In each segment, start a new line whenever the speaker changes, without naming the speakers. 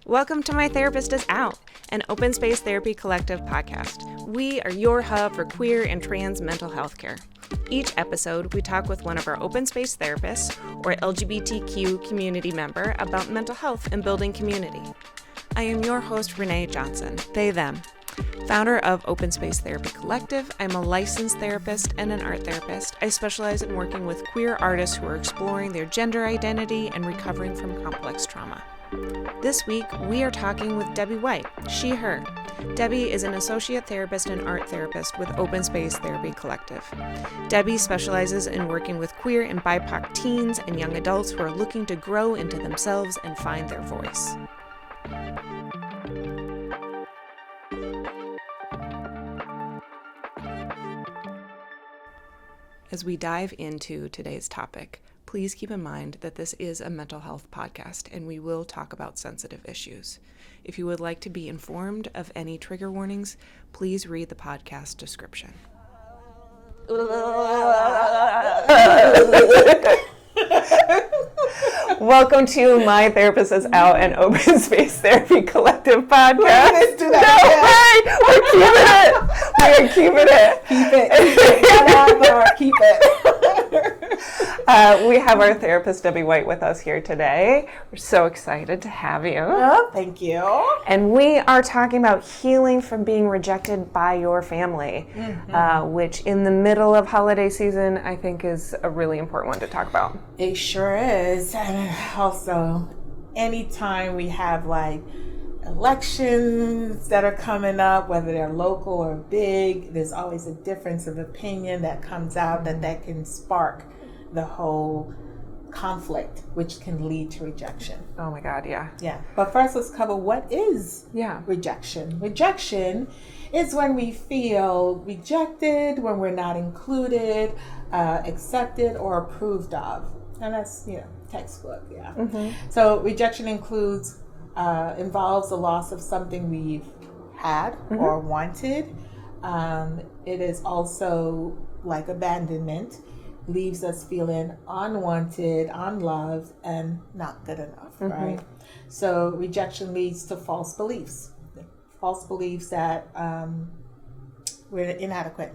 Welcome to My Therapist Is Out, an open space therapy collective podcast. We are your hub for queer and trans mental health care. Each episode, we talk with one of our open space therapists or LGBTQ community member about mental health and building community. I am your host, Renae Johnson, they, them. Founder of Open Space Therapy Collective, I'm a licensed therapist and an art therapist. I specialize in working with queer artists who are exploring their gender identity and recovering from complex trauma. This week, we are talking with Debbie Whyte, she, her. Debbie is an associate therapist and art therapist with Open Space Therapy Collective. Debbie specializes in working with queer and BIPOC teens and young adults who are looking to grow into themselves and find their voice. As we dive into today's topic, please keep in mind that this is a mental health podcast and we will talk about sensitive issues. If you would like to be informed of any trigger warnings, please read the podcast description. Welcome to My Therapist Is Out, an Open Space Therapy Collective podcast.
Let's do that.
No way! We're keeping it.
Keep it. Keep it.
We have our therapist, Debbie Whyte, with us here today. We're so excited to have you.
Oh, thank you.
And we are talking about healing from being rejected by your family, which in the middle of holiday season, I think is a really important one to talk about.
It sure is. And also, anytime we have like elections that are coming up, whether they're local or big, there's always a difference of opinion that comes out that can spark the whole conflict, which can lead to rejection.
Oh my God, yeah.
Yeah. But first, let's cover what is rejection. Rejection is when we feel rejected, when we're not included, accepted, or approved of. And that's, textbook, yeah. So rejection involves the loss of something we've had or wanted. It is also like abandonment, leaves us feeling unwanted, unloved, and not good enough, right? So rejection leads to false beliefs that we're inadequate.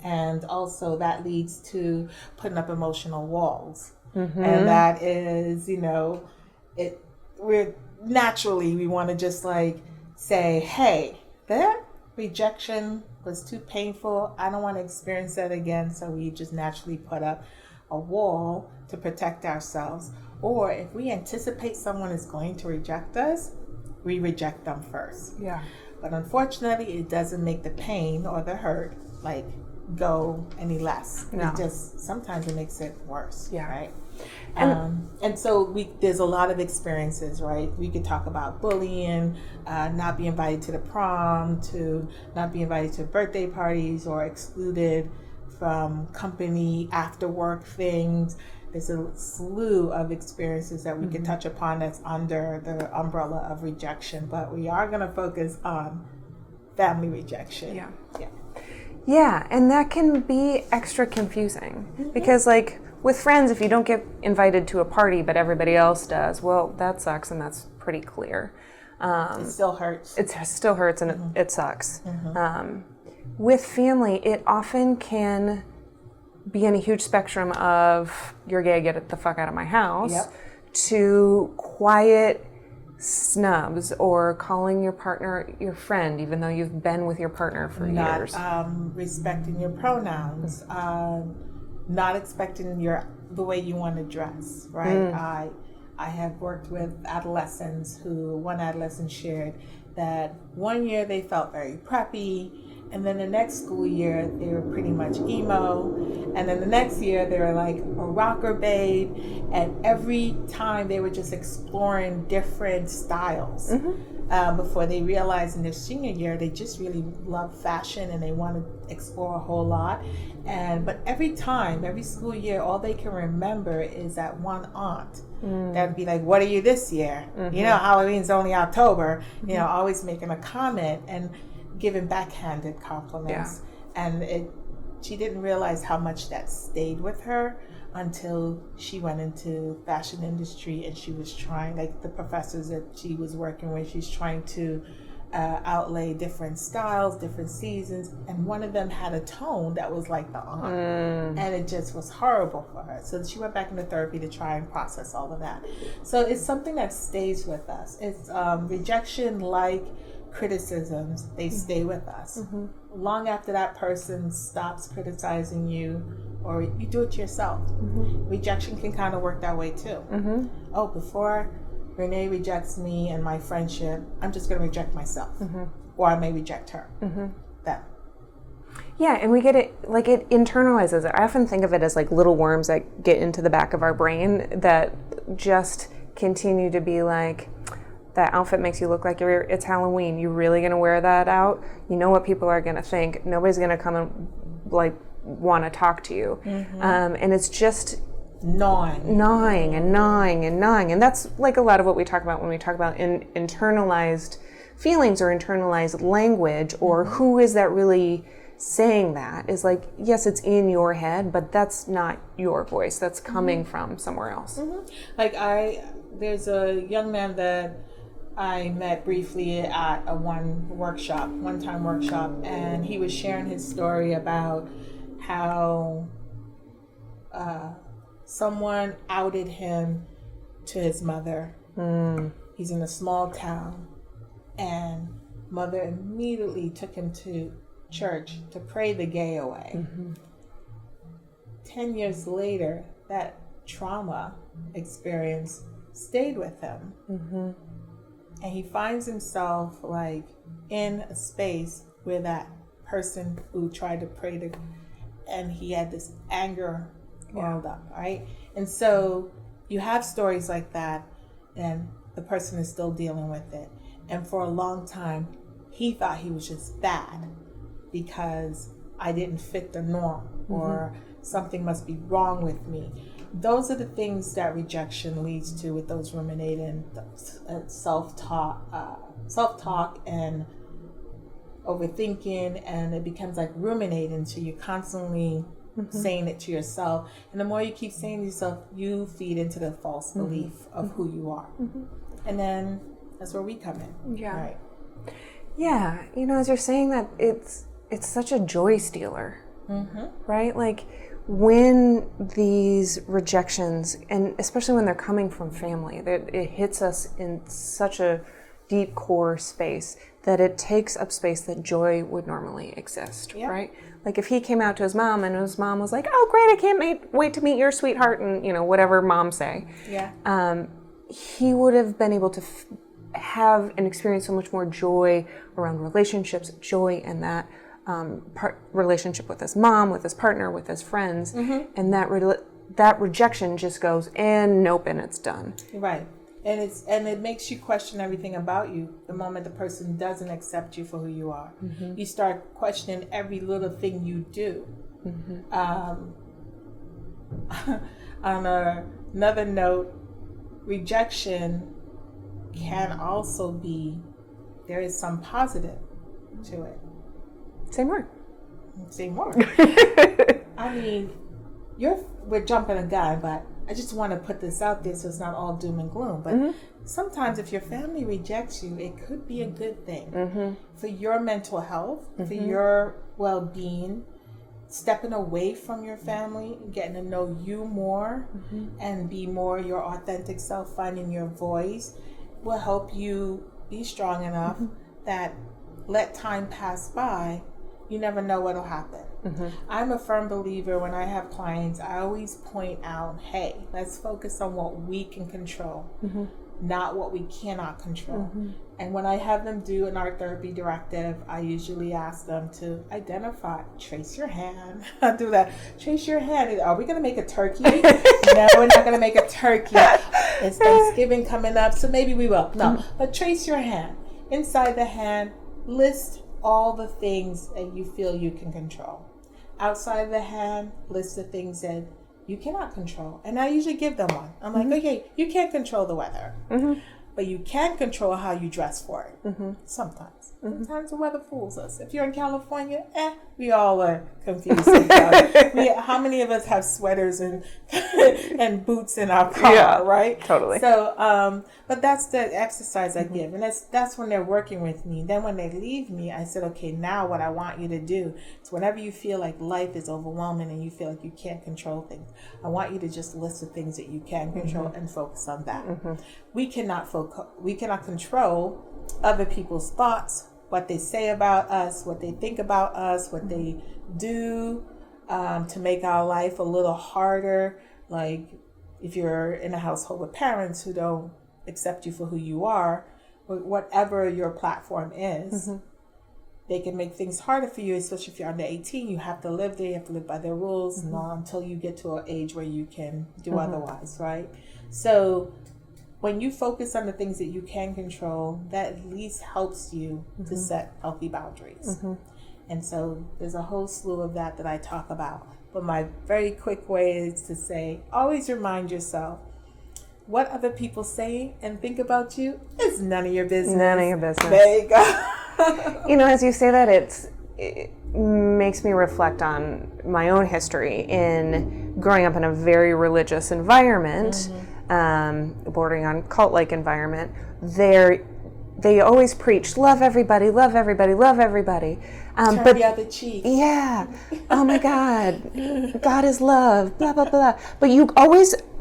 And also that leads to putting up emotional walls. And that is, we want to just like say, hey, that rejection was too painful. I don't want to experience that again. So we just naturally put up a wall to protect ourselves. Or if we anticipate someone is going to reject us, we reject them first.
Yeah.
But unfortunately, it doesn't make the pain or the hurt go any less.
No.
Sometimes it makes it worse.
Yeah.
Right. And so there's a lot of experiences, right? We could talk about bullying, not be invited to the prom, to not be invited to birthday parties, or excluded from company after work things. There's a slew of experiences that we could touch upon that's under the umbrella of rejection, but we are going to focus on family rejection.
Yeah, and that can be extra confusing because with friends, if you don't get invited to a party but everybody else does, well, that sucks, and that's pretty clear.
It still hurts.
It still hurts, and it sucks. With family, it often can be in a huge spectrum of you're gay, get the fuck out of my house, to quiet snubs or calling your partner your friend even though you've been with your partner for years.
Respecting your pronouns, not expecting the way you want to dress, right? I have worked with adolescents who, one adolescent shared that one year they felt very preppy, and then the next school year they were pretty much emo, and then the next year they were like a rocker babe, and every time they were just exploring different styles. Before they realized in their senior year they just really love fashion and they want to explore a whole lot. But every school year, all they can remember is that one aunt that'd be like, what are you this year? Halloween's only October, always making a comment and giving backhanded compliments. And she didn't realize how much that stayed with her until she went into fashion industry, and she was trying, like the professors that she was working with, she's trying to outlay different styles, different seasons, and one of them had a tone that was like the aunt, and it just was horrible for her. So she went back into therapy to try and process all of that. So it's something that stays with us. It's rejection, like criticisms, they stay with us. Long after that person stops criticizing you, or you do it yourself. Rejection can kind of work that way too. Oh, before Renae rejects me and my friendship, I'm just going to reject myself. Or I may reject her. That.
Yeah, and we get it, like it internalizes it. I often think of it as like little worms that get into the back of our brain that just continue to be like, that outfit makes you look like it's Halloween. You really going to wear that out? You know what people are going to think. Nobody's going to come and like want to talk to you. And it's just gnawing. And that's like a lot of what we talk about when we talk about internalized feelings or internalized language, or who is that really saying that, is like, yes, it's in your head, but that's not your voice. That's coming from somewhere else.
Like there's a young man that I met briefly at a one-time workshop, and he was sharing his story about how someone outed him to his mother. He's in a small town, and mother immediately took him to church to pray the gay away. 10 years later, that trauma experience stayed with him. And he finds himself like in a space where that person who tried to pray to, and he had this anger welled up, right? And so you have stories like that, and the person is still dealing with it. And for a long time, he thought he was just bad because I didn't fit the norm, or something must be wrong with me. Those are the things that rejection leads to, with those ruminating, self-talk and overthinking, and it becomes like ruminating. So you're constantly saying it to yourself, and the more you keep saying to yourself, you feed into the false belief of who you are. And then that's where we come in. Right.
Yeah, you know, as you're saying that, it's such a joy stealer, right? Like when these rejections, and especially when they're coming from family, that it hits us in such a deep core space that it takes up space that joy would normally exist, right? Like if he came out to his mom and his mom was like, "Oh, great, I can't wait to meet your sweetheart," and you know, whatever moms say, he would have been able to have and experience so much more joy around relationships, joy in that relationship with his mom, with his partner, with his friends, and that rejection just goes, and nope, and it's done.
Right. And it makes you question everything about you the moment the person doesn't accept you for who you are. You start questioning every little thing you do. On another note, rejection can also be, there is some positive to it.
Say more.
I mean, we're jumping a gun, but I just want to put this out there so it's not all doom and gloom. But sometimes if your family rejects you, it could be a good thing for your mental health, for your well-being. Stepping away from your family, getting to know you more, and be more your authentic self, finding your voice, will help you be strong enough that let time pass by. You never know what'll happen. I'm a firm believer, when I have clients, I always point out, hey, let's focus on what we can control, not what we cannot control. And when I have them do an art therapy directive, I usually ask them to identify, trace your hand. I do that. Trace your hand. Are we going to make a turkey? No, we're not going to make a turkey. It's Thanksgiving coming up, so maybe we will. No, but trace your hand. Inside the hand, list all the things that you feel you can control. Outside the hand, list the things that you cannot control. And I usually give them one. I'm like, okay, you can't control the weather. but you can control how you dress for it. Sometimes. Sometimes the weather fools us. If you're in California, we all are confused sometimes. How many of us have sweaters and and boots in our car, right?
Totally.
So, but that's the exercise I give. And that's when they're working with me. Then when they leave me, I said, okay, now what I want you to do is whenever you feel like life is overwhelming and you feel like you can't control things, I want you to just list the things that you can control and focus on that. We cannot control other people's thoughts, what they say about us, what they think about us, what they do to make our life a little harder. Like if you're in a household with parents who don't accept you for who you are, whatever your platform is, they can make things harder for you, especially if you're under 18. You have to live there, you have to live by their rules until you get to an age where you can do otherwise, right? So when you focus on the things that you can control, that at least helps you to set healthy boundaries. And so there's a whole slew of that I talk about. But my very quick way is to say, always remind yourself, what other people say and think about you is none of your business.
None of your business.
There you go.
You know, as you say that, it makes me reflect on my own history in growing up in a very religious environment, bordering on cult-like environment. They always preach, love everybody, love everybody, love everybody.
Turn the other cheek.
Yeah. Oh my God. God is love, blah, blah, blah. But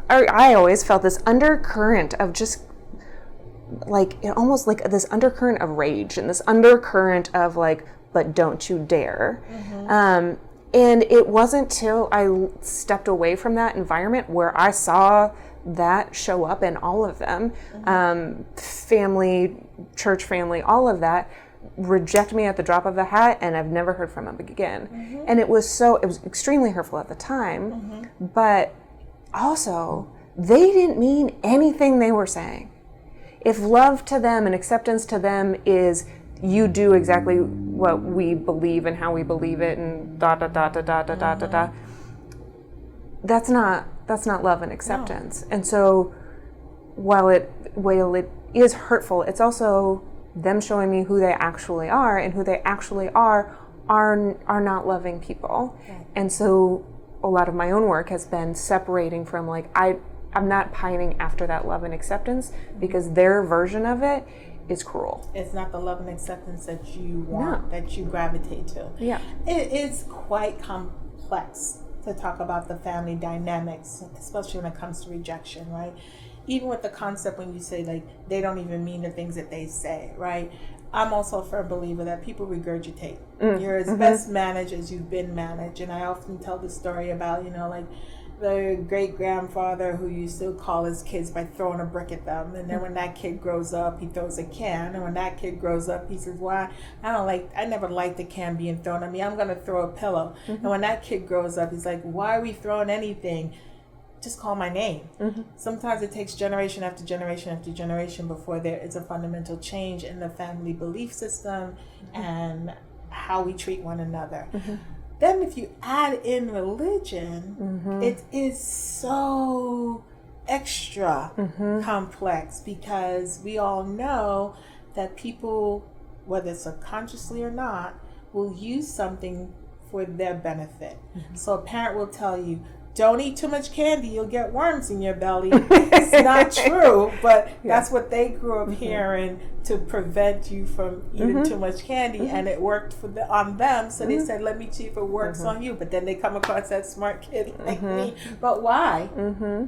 I always felt this undercurrent of just like, almost like this undercurrent of rage and this undercurrent of like, but don't you dare. And it wasn't till I stepped away from that environment where I saw that show up in all of them, family, church family, all of that, reject me at the drop of a hat, and I've never heard from them again. And it was extremely hurtful at the time, but also they didn't mean anything they were saying. If love to them and acceptance to them is you do exactly what we believe and how we believe it and da da da da da da da da da, that's not love and acceptance. No. And so while it is hurtful, it's also them showing me who they actually are, and who they actually are not loving people. Right. And so a lot of my own work has been separating from like, I'm not pining after that love and acceptance, because their version of it is cruel.
It's not the love and acceptance that you want, that you gravitate to. Yeah. It is quite complex to talk about the family dynamics, especially when it comes to rejection, right? Even with the concept when you say like they don't even mean the things that they say, right? I'm also a firm believer that people regurgitate. You're as best managed as you've been managed. And I often tell the story about, like the great-grandfather who used to call his kids by throwing a brick at them. And then when that kid grows up, he throws a can. And when that kid grows up, he says, well, I never liked the can being thrown at me. I'm going to throw a pillow. And when that kid grows up, he's like, why are we throwing anything? Just call my name. Sometimes it takes generation after generation after generation before there is a fundamental change in the family belief system and how we treat one another. Then if you add in religion, it is so extra complex, because we all know that people, whether subconsciously or not, will use something for their benefit. So a parent will tell you, don't eat too much candy, you'll get worms in your belly. It's not true, but that's what they grew up hearing to prevent you from eating too much candy, and it worked on them, so they said, let me see if it works on you. But then they come across that smart kid like me. But why?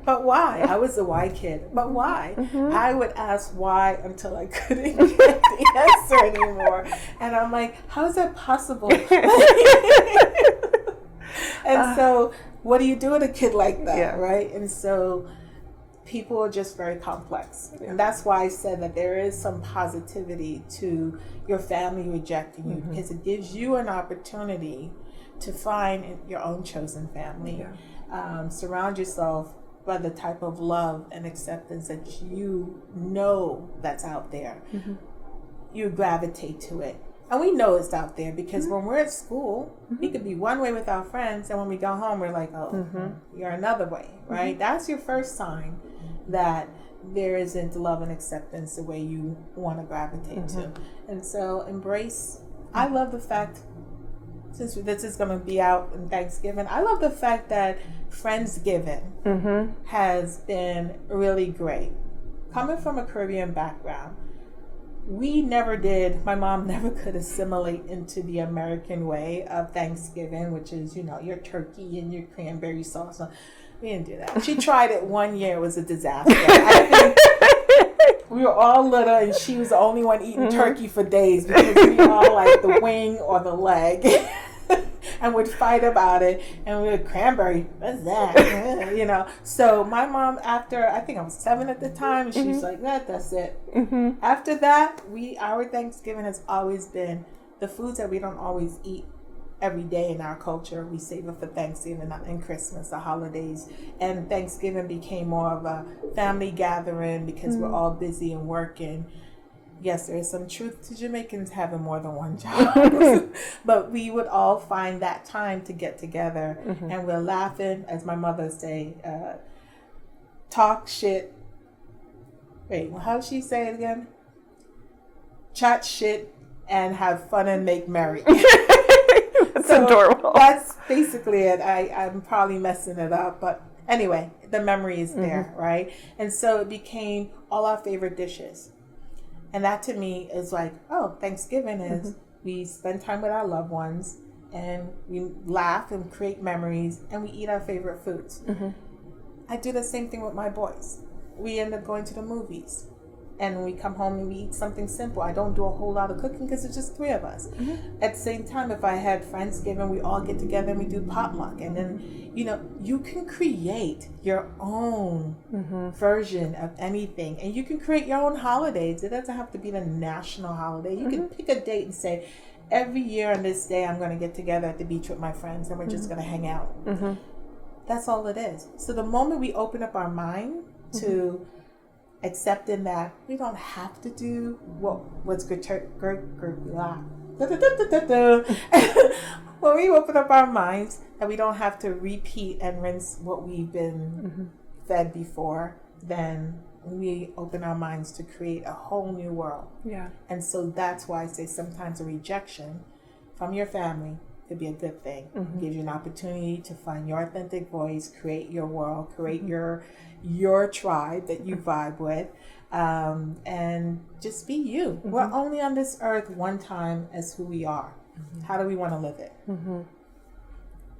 But why? I was the why kid. But why? I would ask why until I couldn't get the answer anymore. And I'm like, how is that possible? And so what do you do with a kid like that, right? And so people are just very complex. And that's why I said that there is some positivity to your family rejecting you, because it gives you an opportunity to find your own chosen family. Surround yourself by the type of love and acceptance that you know that's out there. You gravitate to it. And we know it's out there, because when we're at school, we could be one way with our friends, and when we go home, we're like, oh, you're another way, right? That's your first sign that there isn't love and acceptance the way you want to gravitate to. And so embrace. I love the fact, since this is going to be out in Thanksgiving, I love the fact that Friendsgiving has been really great. Coming from a Caribbean background, my mom never could assimilate into the American way of Thanksgiving, which is, your turkey and your cranberry sauce. We didn't do that. She tried it one year. It was a disaster. I think we were all little, and she was the only one eating turkey for days because we all like the wing or the leg. And would fight about it, and we would cranberry. What's that? So my mom, after I think I was 7 at the time, she was like, "That's it." After that, our Thanksgiving has always been the foods that we don't always eat every day in our culture. We save it for Thanksgiving and Christmas, the holidays, and Thanksgiving became more of a family gathering because we're all busy and working. Yes, there is some truth to Jamaicans having more than one job, but we would all find that time to get together, and we're laughing, as my mother would say, talk shit. Wait, how does she say it again? Chat shit and have fun and make merry.
That's adorable.
That's basically it. I'm probably messing it up, but anyway, the memory is there, right? And so it became all our favorite dishes. And that to me is like, Thanksgiving is we spend time with our loved ones, and we laugh and create memories, and we eat our favorite foods. I do the same thing with my boys. We end up going to the movies, and when we come home and we eat something simple. I don't do a whole lot of cooking because it's just 3 of us. At the same time, if I had Friendsgiving, we all get together and we do potluck, and then you can create your own version of anything, and you can create your own holidays. It doesn't have to be the national holiday. You can pick a date and say, every year on this day I'm going to get together at the beach with my friends, and we're just going to hang out. That's all it is. So the moment we open up our mind to accepting that we don't have to do what's when we open up our minds, and we don't have to repeat and rinse what we've been fed before, then we open our minds to create a whole new world. Yeah. And so that's why I say sometimes a rejection from your family could be a good thing. It gives you an opportunity to find your authentic voice, create your world, create your tribe that you vibe with, and just be you. We're only on this earth one time as who we are. How do we want to live it?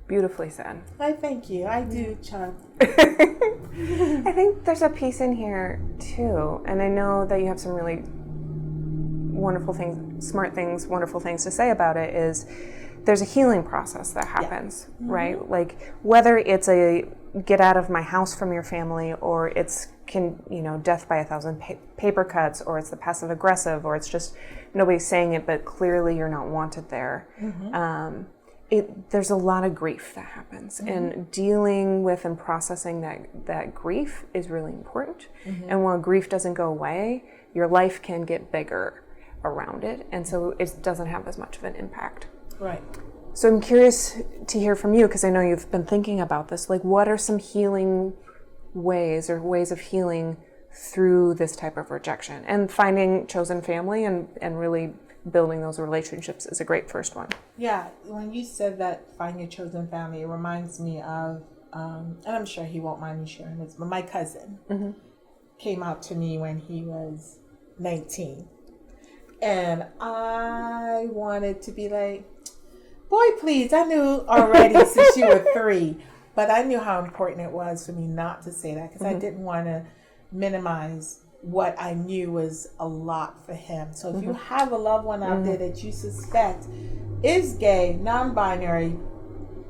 Beautifully said.
I thank you. I do, Chuck.
I think there's a piece in here too, and I know that you have some really wonderful things, smart things, wonderful things to say about it. Is there's a healing process that happens, right? Like whether it's a get out of my house from your family, or it's death by 1,000 paper cuts, or it's the passive aggressive, or it's just nobody's saying it, but clearly you're not wanted there. There's a lot of grief that happens, and dealing with and processing that grief is really important. And while grief doesn't go away, your life can get bigger around it, and so it doesn't have as much of an impact. Right. So I'm curious to hear from you, because I know you've been thinking about this. Like, what are some healing ways or ways of healing through this type of rejection? And finding chosen family and really building those relationships is a great first one.
Yeah, when you said that, find your chosen family, it reminds me of, and I'm sure he won't mind me sharing this, but my cousin came out to me when he was 19. And I wanted to be like, boy, please. I knew already since you were 3, but I knew how important it was for me not to say that, because I didn't want to minimize what I knew was a lot for him. So if you have a loved one out there that you suspect is gay, non-binary,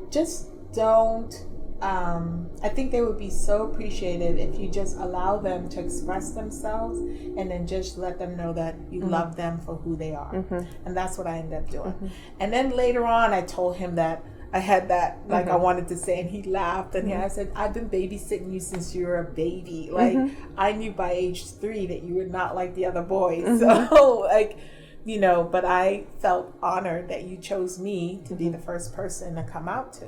just don't. I think they would be so appreciative if you just allow them to express themselves, and then just let them know that you love them for who they are. And that's what I ended up doing. And then later on, I told him that I had that, like, I wanted to say, and he laughed, and I said, I've been babysitting you since you were a baby. Like, I knew by age 3 that you were not like the other boys. So, like, but I felt honored that you chose me to be the first person to come out to.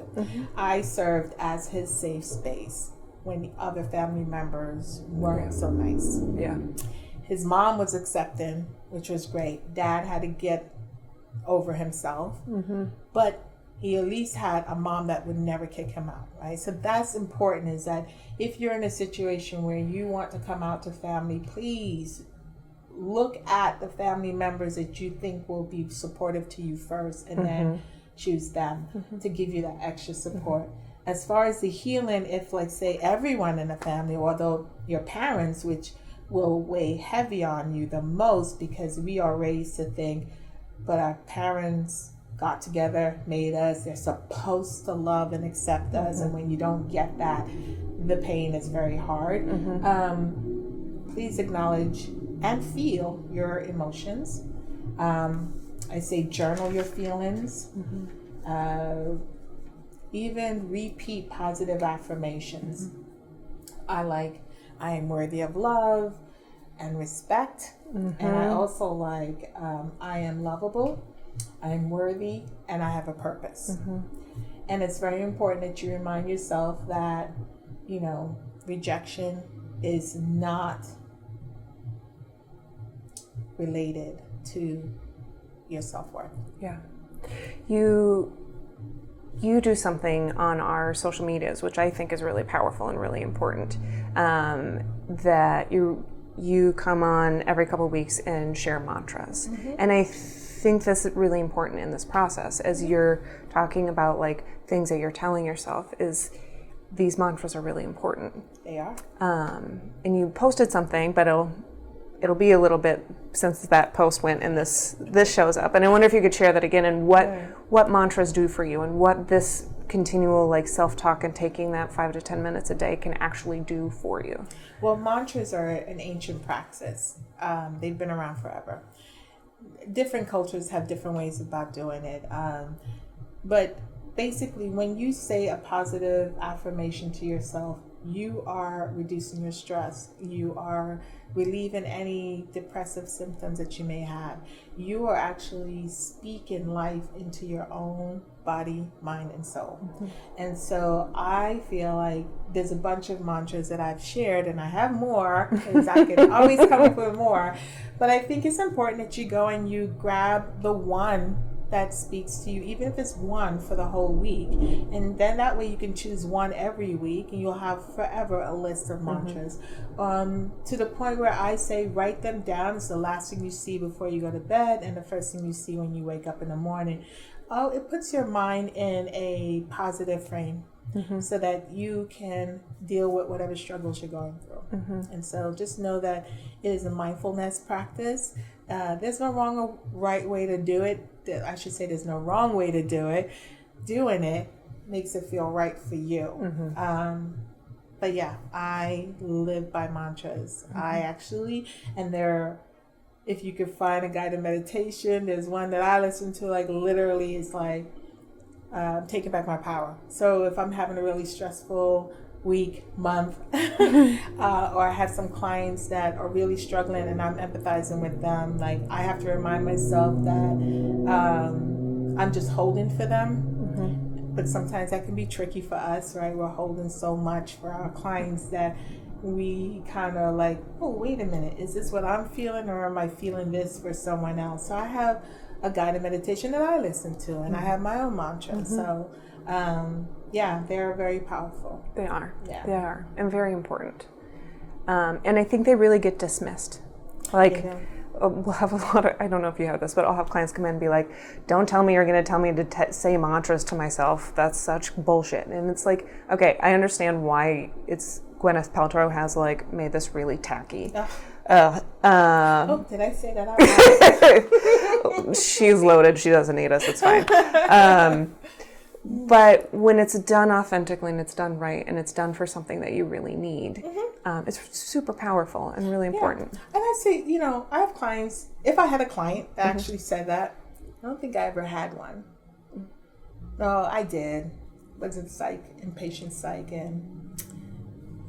I served as his safe space. when the other family members weren't so nice.
Yeah.
His mom was accepting, which was great. Dad had to get over himself, but he at least had a mom that would never kick him out, right? So that's important, is that if you're in a situation where you want to come out to family, please look at the family members that you think will be supportive to you first, and then choose them to give you that extra support. As far as the healing, if, like, say, everyone in the family, although your parents, which will weigh heavy on you the most, because we are raised to think, but our parents got together, made us, they're supposed to love and accept us, and when you don't get that, the pain is very hard. Please acknowledge and feel your emotions. I say journal your feelings. Even repeat positive affirmations. I am worthy of love and respect. And I also like, I am lovable, I am worthy, and I have a purpose. And it's very important that you remind yourself that, you know, rejection is not related to your self-worth.
Yeah. You do something on our social medias, which I think is really powerful and really important, that you come on every couple of weeks and share mantras. And I think that's really important in this process, as you're talking about, like, things that you're telling yourself, is these mantras are really important.
They are.
And you posted something, but it'll be a little bit since that post went and this shows up. And I wonder if you could share that again, and what mantras do for you, and what this continual, like, self-talk and taking that 5 to 10 minutes a day can actually do for you.
Well, mantras are an ancient practice. They've been around forever. Different cultures have different ways about doing it. But basically, when you say a positive affirmation to yourself, you are reducing your stress. You are relieving any depressive symptoms that you may have. You are actually speaking life into your own body, mind, and soul. And so I feel like there's a bunch of mantras that I've shared, and I have more, because I can always come up with more. But I think it's important that you go and you grab the one that speaks to you, even if it's one for the whole week. And then that way you can choose one every week, and you'll have forever a list of mantras. To the point where I say write them down. It's the last thing you see before you go to bed, and the first thing you see when you wake up in the morning. It puts your mind in a positive frame, so that you can deal with whatever struggles you're going through. And so just know that it is a mindfulness practice. There's no wrong or right way to do it. I should say there's no wrong way to do it. Doing it makes it feel right for you. But yeah, I live by mantras. I actually, and if you could find a guided meditation, there's one that I listen to, like, literally it's like, taking back my power. So if I'm having a really stressful week, month, or I have some clients that are really struggling and I'm empathizing with them, like, I have to remind myself that I'm just holding for them. But sometimes that can be tricky for us, right? We're holding so much for our clients that we kind of like, oh, wait a minute, is this what I'm feeling, or am I feeling this for someone else? So I have a guided meditation that I listen to, and I have my own mantra. So yeah, they're very powerful.
They are.
Yeah.
They are, and very important. And I think they really get dismissed. Like, we'll have a lot of, I don't know if you have this, but I'll have clients come in and be like, don't tell me you're going to tell me to say mantras to myself. That's such bullshit. And it's like, okay, I understand why Gwyneth Paltrow has, like, made this really tacky.
Oh, did I say that out loud?
She's loaded. She doesn't need us. It's fine. But when it's done authentically and it's done right and it's done for something that you really need, it's super powerful and really important.
And I say, I have clients, if I had a client that actually said that, I don't think I ever had one. No, I did. Was in inpatient psych, and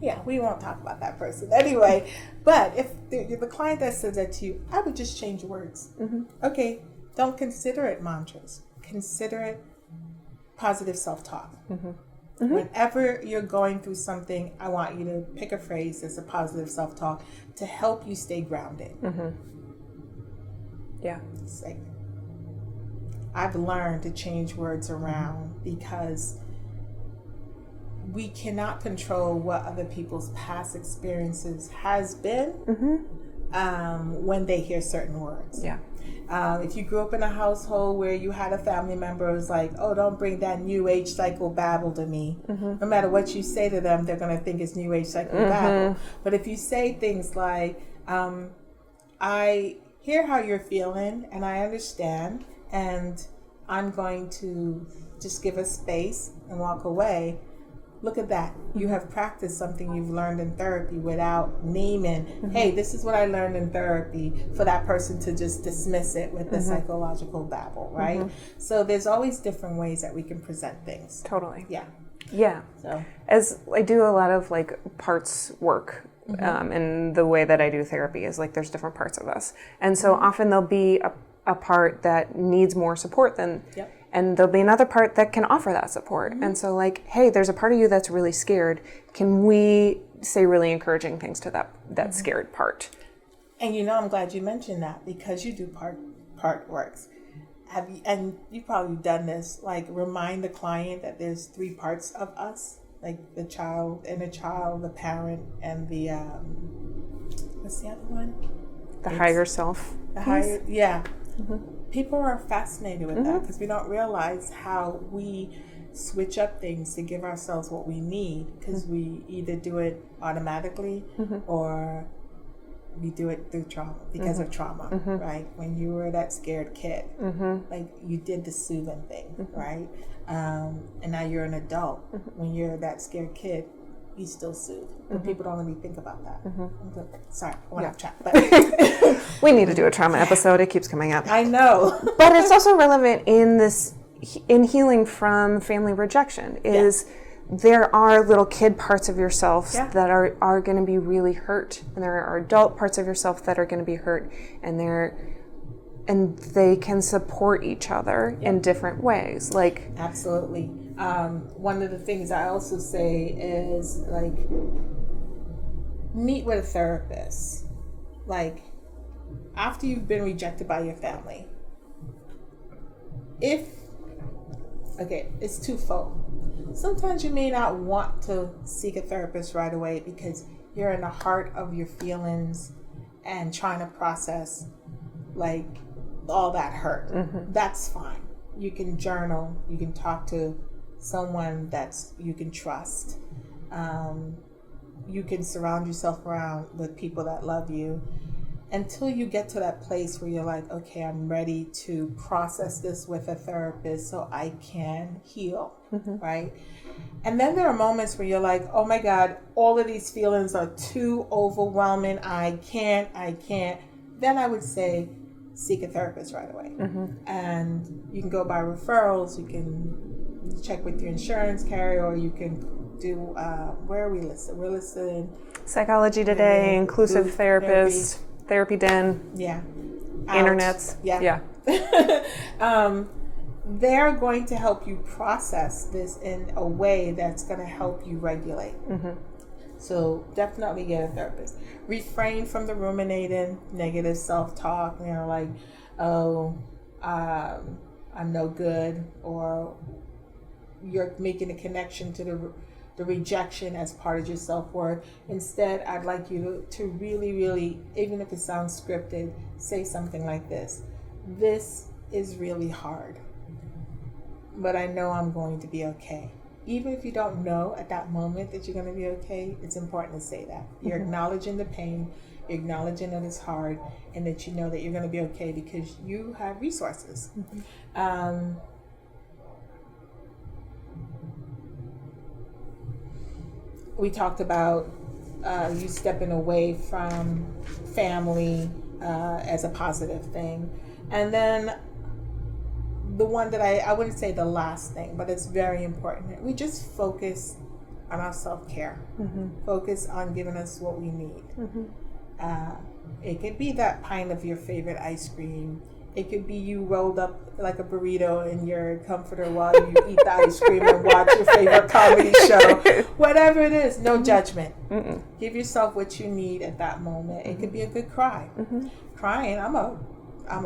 yeah, we won't talk about that person anyway. But if the client that says that to you, I would just change words. Okay, don't consider it mantras. Consider it positive self-talk. Whenever you're going through something, I want you to pick a phrase that's a positive self-talk to help you stay grounded.
Yeah.
It's like, I've learned to change words around because we cannot control what other people's past experiences has been when they hear certain words.
Yeah.
If you grew up in a household where you had a family member who's like, oh, don't bring that new age psycho babble to me. No matter what you say to them, they're going to think it's new age psycho babble. But if you say things like, I hear how you're feeling and I understand, and I'm going to just give a space and walk away. Look at that. You have practiced something you've learned in therapy without naming, hey, this is what I learned in therapy, for that person to just dismiss it with the psychological babble, right? So there's always different ways that we can present things.
Totally.
Yeah.
Yeah. So as I do a lot of like parts work, and the way that I do therapy is like there's different parts of us. And so often there'll be a part that needs more support than and there'll be another part that can offer that support. And so like, hey, there's a part of you that's really scared. Can we say really encouraging things to that scared part?
And I'm glad you mentioned that because you do part works. And you've probably done this, like remind the client that there's 3 parts of us, like the child, inner child, the parent, and the, what's the other one?
The higher self.
The higher, yeah. People are fascinated with that because we don't realize how we switch up things to give ourselves what we need, because we either do it automatically or we do it through trauma, because of trauma, right? When you were that scared kid, like you did the soothing thing, right? And now you're an adult. When you're that scared kid, you still soothe. But people don't really think about that. Sorry, I went off track. But
we need to do a trauma episode. It keeps coming up.
I know.
But it's also relevant in healing from family rejection is there are little kid parts of yourself that are going to be really hurt, and there are adult parts of yourself that are going to be hurt, and they can support each other in different ways. Like
absolutely. One of the things I also say is like meet with a therapist. Like after you've been rejected by your family, it's twofold. Sometimes you may not want to seek a therapist right away because you're in the heart of your feelings and trying to process like all that hurt. That's fine. You can journal. You can talk to someone you can trust. You can surround yourself around with people that love you until you get to that place where you're like, okay, I'm ready to process this with a therapist so I can heal, right? And then there are moments where you're like, oh my God, all of these feelings are too overwhelming. I can't. Then I would say, seek a therapist right away. And you can go by referrals. You can check with your insurance carrier, or you can do, where are we listed? We're listed in
Psychology Today, Inclusive Therapist, Therapy Den, internets.
They're going to help you process this in a way that's going to help you regulate. So definitely get a therapist. Refrain from the ruminating, negative self-talk, like, oh, I'm no good, or you're making a connection to the rejection as part of your self-worth. Instead, I'd like you to really, really, even if it sounds scripted, say something like this. This is really hard, but I know I'm going to be okay. Even if you don't know at that moment that you're going to be okay, it's important to say that. You're acknowledging the pain, you're acknowledging that it's hard, and that you know that you're going to be okay because you have resources. We talked about you stepping away from family as a positive thing. And then the one that I wouldn't say the last thing, but it's very important. We just focus on our self-care. Focus on giving us what we need. It could be that pint of your favorite ice cream. It could be you rolled up like a burrito in your comforter while you eat the ice cream and watch your favorite comedy show. Whatever it is, no judgment. Give yourself what you need at that moment. It could be a good cry. Crying, I'm a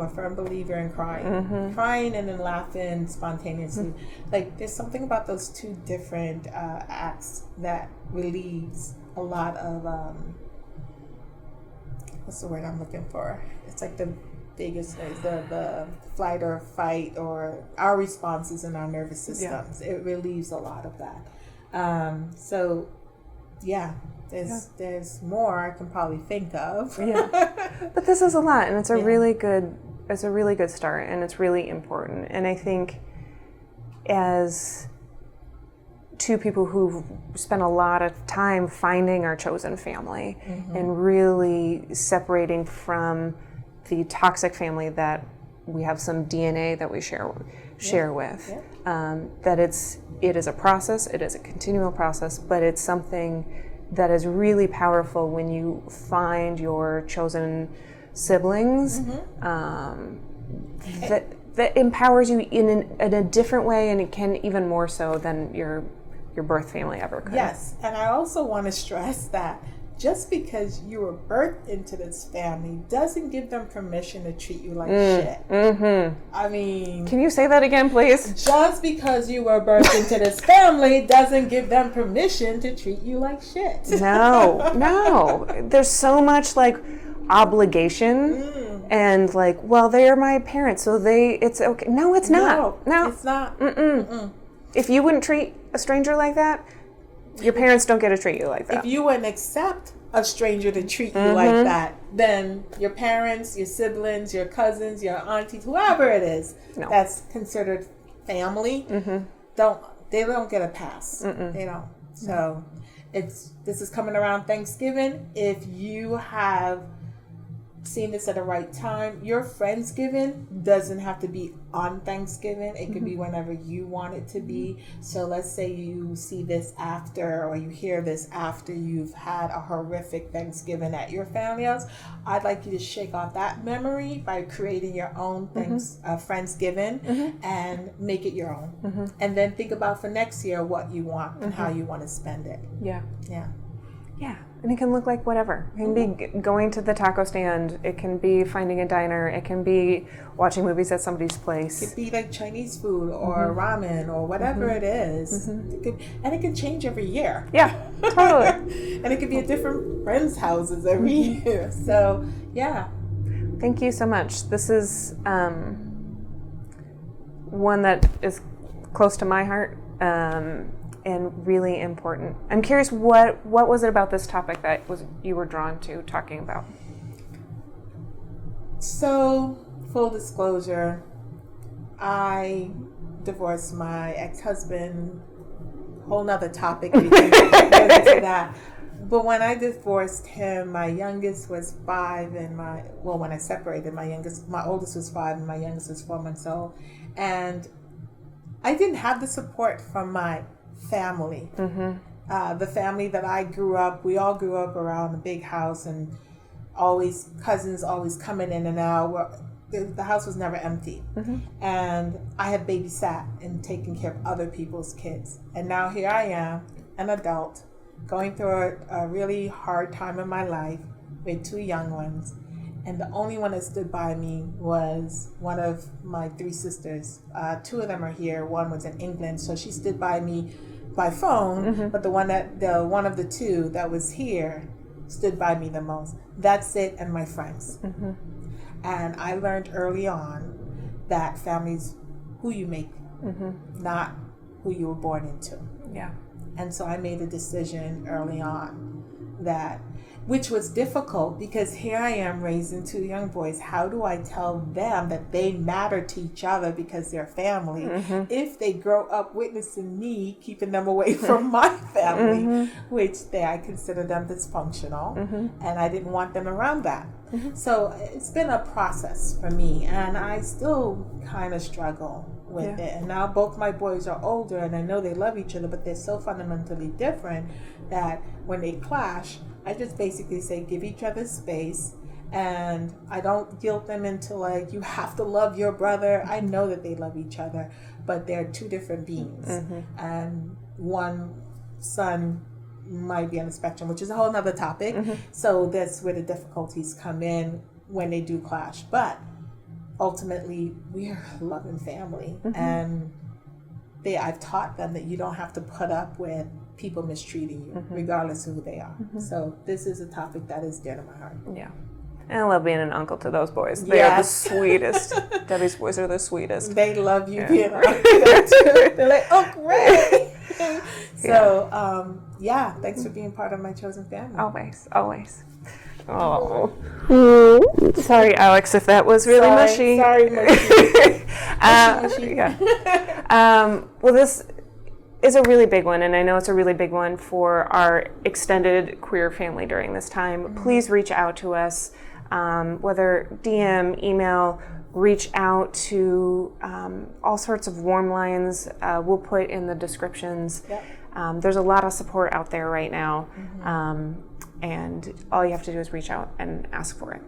firm believer in crying. Crying and then laughing spontaneously. Like, there's something about those two different acts that relieves a lot of, what's the word I'm looking for? It's like the biggest things, the flight or fight, or our responses in our nervous systems. It relieves a lot of that. So there's more I can probably think of.
But this is a lot, and it's a really good start, and it's really important. And I think as two people who've spent a lot of time finding our chosen family and really separating from the toxic family that we have some DNA that we share with, that it is a process, it is a continual process, but it's something that is really powerful when you find your chosen siblings, that empowers you in a different way, and it can even more so than your birth family ever could.
Yes, and I also want to stress that just because you were birthed into this family doesn't give them permission to treat you like shit. I mean...
Can you say that again, please?
Just because you were birthed into this family doesn't give them permission to treat you like shit.
No. There's so much, like, obligation and, like, well, they are my parents, so it's okay. No, it's not. No.
It's not.
If you wouldn't treat a stranger like that, your parents don't get to treat you like that.
If you wouldn't accept a stranger to treat you like that, then your parents, your siblings, your cousins, your aunties, whoever it is that's considered family, they don't get a pass. They don't. So this is coming around Thanksgiving. If you have seen this at the right time, your Friendsgiving doesn't have to be on Thanksgiving. It could be whenever you want it to be. So let's say you see this after, or you hear this after you've had a horrific Thanksgiving at your family house. I'd like you to shake off that memory by creating your own Friendsgiving and make it your own. And then think about for next year what you want and how you want to spend it. Yeah.
And it can look like whatever. It can be going to the taco stand. It can be finding a diner. It can be watching movies at somebody's place.
It could be like Chinese food or ramen or whatever it is. And it can change every year.
Yeah, totally.
And it could be at different friends' houses every year. So, yeah.
Thank you so much. This is one that is close to my heart. And really important. I'm curious, what was it about this topic that you were drawn to talking about?
So, full disclosure, I divorced my ex-husband. Whole nother topic. We can get into that. But when I divorced him, my youngest was 5, and when I separated, my oldest was 5, and my youngest was 4 months old, and I didn't have the support from my family. The family that I grew up, we all grew up around a big house, and always cousins always coming in and out. The house was never empty. And I had babysat and taken care of other people's kids. And now here I am, an adult, going through a really hard time in my life with 2 young ones. And the only one that stood by me was one of my 3 sisters. 2 of them are here. One was in England, so she stood by me by phone. But the one of the 2 that was here stood by me the most. That's it, and my friends. And I learned early on that family's who you make, not who you were born into.
Yeah.
And so I made a decision early on which was difficult, because here I am raising 2 young boys. How do I tell them that they matter to each other because they're family if they grow up witnessing me keeping them away from my family, which I consider them dysfunctional, and I didn't want them around that. So it's been a process for me, and I still kind of struggle with it. And now both my boys are older, and I know they love each other, but they're so fundamentally different that when they clash, I just basically say give each other space And I don't guilt them into like, you have to love your brother. I know that they love each other, but they're two different beings. And one son might be on the spectrum, which is a whole nother topic. So that's where the difficulties come in when they do clash. But ultimately, we are a loving family. And I've taught them that you don't have to put up with people mistreating you, regardless of who they are. So this is a topic that is dear to my heart.
Yeah. And I love being an uncle to those boys. They are the sweetest. Debbie's boys are the sweetest.
They love you being an uncle too. They're like, oh, great. So, thanks for being part of my chosen family.
Always. Oh. Sorry, Alex, if that was really mushy.
Sorry, mushy.
Well, this is a really big one, and I know it's a really big one for our extended queer family during this time. Please reach out to us, whether DM, email, reach out to all sorts of warm lines. We'll put in the descriptions. There's a lot of support out there right now, and all you have to do is reach out and ask for it.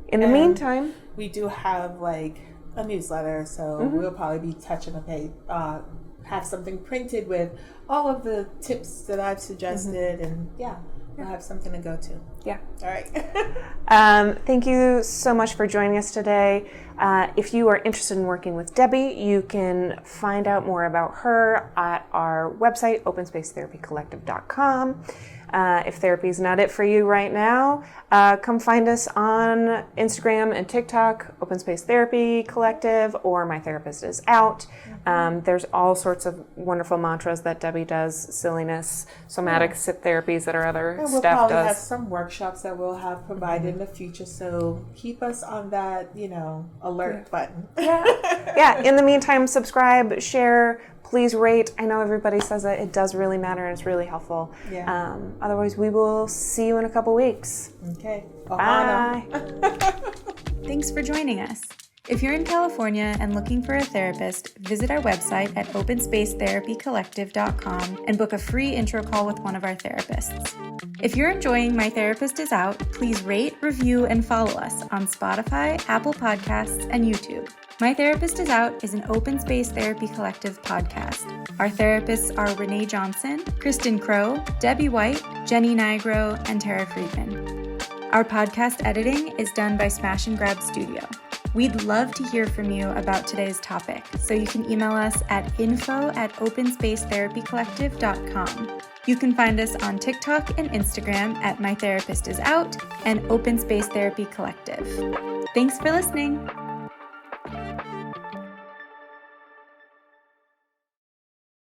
In the meantime,
we do have like a newsletter, so we'll probably be touching a page, have something printed with all of the tips that I've suggested, and we'll have something to go to. All right.
Thank you so much for joining us today. If you are interested in working with Debbie, you can find out more about her at our website, openspacetherapycollective.com. If therapy is not it for you right now, come find us on Instagram and TikTok, Open Space Therapy Collective, or My Therapist Is Out. There's all sorts of wonderful mantras that Debbie does, silliness, somatic sit therapies that our other
and
staff
we'll probably
does.
have some workshops that we'll have provided in the future, so keep us on that, alert button.
In the meantime, subscribe, share, please rate. I know everybody says that it does really matter and it's really helpful. Otherwise, we will see you in a couple weeks.
Okay.
Bye.
Thanks for joining us. If you're in California and looking for a therapist, visit our website at openspacetherapycollective.com and book a free intro call with one of our therapists. If you're enjoying My Therapist Is Out, please rate, review, and follow us on Spotify, Apple Podcasts, and YouTube. My Therapist Is Out is an Open Space Therapy Collective podcast. Our therapists are Renae Johnson, Kristen Crow, Debbie Whyte, Jenny Nigro, and Tara Friedman. Our podcast editing is done by Smash and Grab Studio. We'd love to hear from you about today's topic, so you can email us at info@openspacetherapycollective.com. You can find us on TikTok and Instagram at My Therapist Is Out and Open Space Therapy Collective. Thanks for listening.